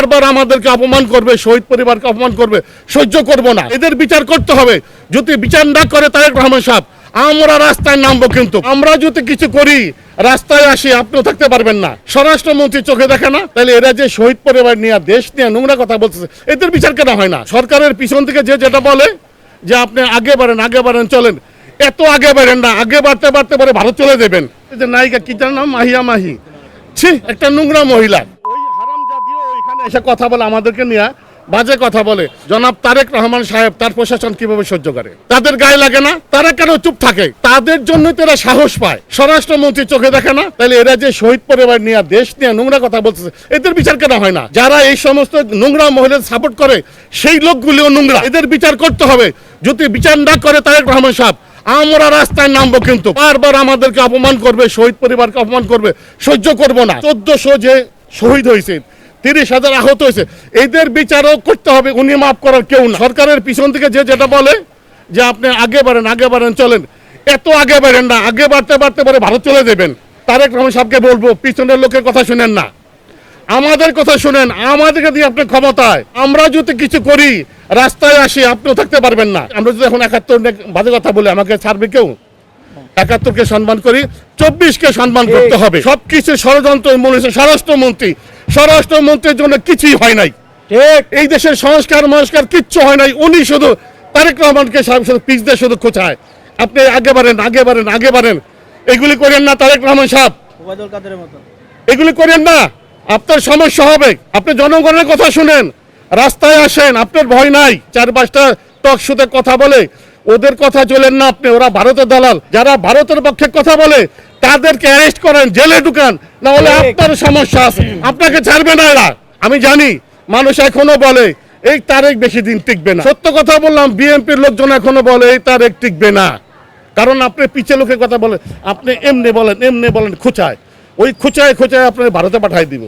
বারবার আমাদেরকে অপমান করবে, শহীদ পরিবারকে অপমান করবে, সহ্য করব না। এদের বিচার করতে হবে। যদি বিচার না করে তারেক রহমান সাহেব, আমরা রাস্তায় নামবো। কিন্তু আমরা যদি কিছু করি, রাস্তায় আসি, আপনিও থাকতে পারবেন না। স্বরাষ্ট্রমন্ত্রী চোখে দেখে না? তাহলে এরা যে শহীদ পরিবার নিয়ে, দেশ নিয়ে নোংরা কথা বলতেছে, এদের বিচার কেন হয় না? সরকারের পিছন থেকে যেটা বলে যে আপনি আগে বাড়েন চলেন, এত আগে বাড়েন না। আগে বাড়তে বাড়তে পরে ভারত চলে যাবেন। এই যে নায়িকা, কি তার নাম, মাহিয়া মাহি, ছি, একটা নোংরা মহিলা। ওই হারামজাদিও এখানে এসে কথা বলে, আমাদেরকে নিয়ে বাজে কথা বলে। জনাব তারেক রহমান সাহেব, তার প্রশাসন কিভাবে সহ্য করে? তাদের গায়ে লাগে না? তারা কেন চুপ থাকে? তাদের জন্য তারা সাহস পায়। স্বরাষ্ট্রমন্ত্রী চোখে দেখে না? তাহলে এরা যে শহীদ পরিবার নিয়ে, দেশ নিয়ে নোংরা কথা বলতেছে, এদের বিচার কেন হয় না? যারা এই সমস্ত নোংরা মহিলাদের সাপোর্ট করে, সেই লোকগুলিও নোংরা। এদের বিচার করতে হবে। যদি বিচার না করে তারেক রহমান সাহেব, আমরা রাস্তায় নামবো। কিন্তু বারবার আমাদেরকে অপমান করবে, শহীদ পরিবারকে অপমান করবে, সহ্য করব না। 1400 যে শহীদ হয়েছে, 30,000 আহত হয়েছে, এদের বিচারও করতে হবে। উনি মাফ করার কেউ না। সরকারের পিছন থেকে যেটা বলে যে আপনি আগে বাড়েন চলেন, এত আগে বাড়েন না। আগে বাড়তে বাড়তে পরে ভারত চলে যাবেন। তারেক রহমান সাহেবকে বলবো, পিছনের লোকের কথা শুনেন না, আমাদের কথা শুনেন। আমাদেরকে দিয়ে আপনি ক্ষমতায়, আমরা যদি কিছু করি, রাস্তায় আসি, আপনিও থাকতে পারবেন না। আমরা যদি এখন 71 বাজে কথা বলি, আমাকে ছাড়বে কেউ? 71কে সম্মান করি, 24কে সম্মান করতে হবে। সবকিছু ষড়যন্ত্র মনে হচ্ছে স্বরাষ্ট্রমন্ত্রীর জন্য কিছুই হয় নাই। এই দেশের সংস্কার কিচ্ছু হয় নাই। উনি শুধু তারেক রহমানকে পিছ দিয়ে শুধু খোঁচায়। আপনি আগে বাড়েন, এগুলি করেন না তারেক রহমান সাহেব, এগুলি করেন না। আপনার সমস্যা হবে। আপনি জনগণের কথা শুনেন, রাস্তায় আসেন, আপনার ভয় নাই। 4-5টা টক শোতে কথা বলে, ওদের কথা চলেন না আপনি। ওরা ভারতের দালাল। যারা ভারতের পক্ষে কথা বলে, তাদেরকে অ্যারেস্ট করেন, জেলে ঢুকান, না হলে আপনার সমস্যা আছে। আপনাকে ছাড়বে না এরা। আমি জানি মানুষ এখনো বলে এই তারেক বেশি দিন টিকবে না। সত্য কথা বললাম, বিএনপির লোকজন এখনো বলে এই তারেক টিকবে না। কারণ আপনি পিছে লোকের কথা বলে, আপনি এমনি বলেন খোঁচায়, ওই খোঁচায় আপনার ভারতে পাঠাই দিব।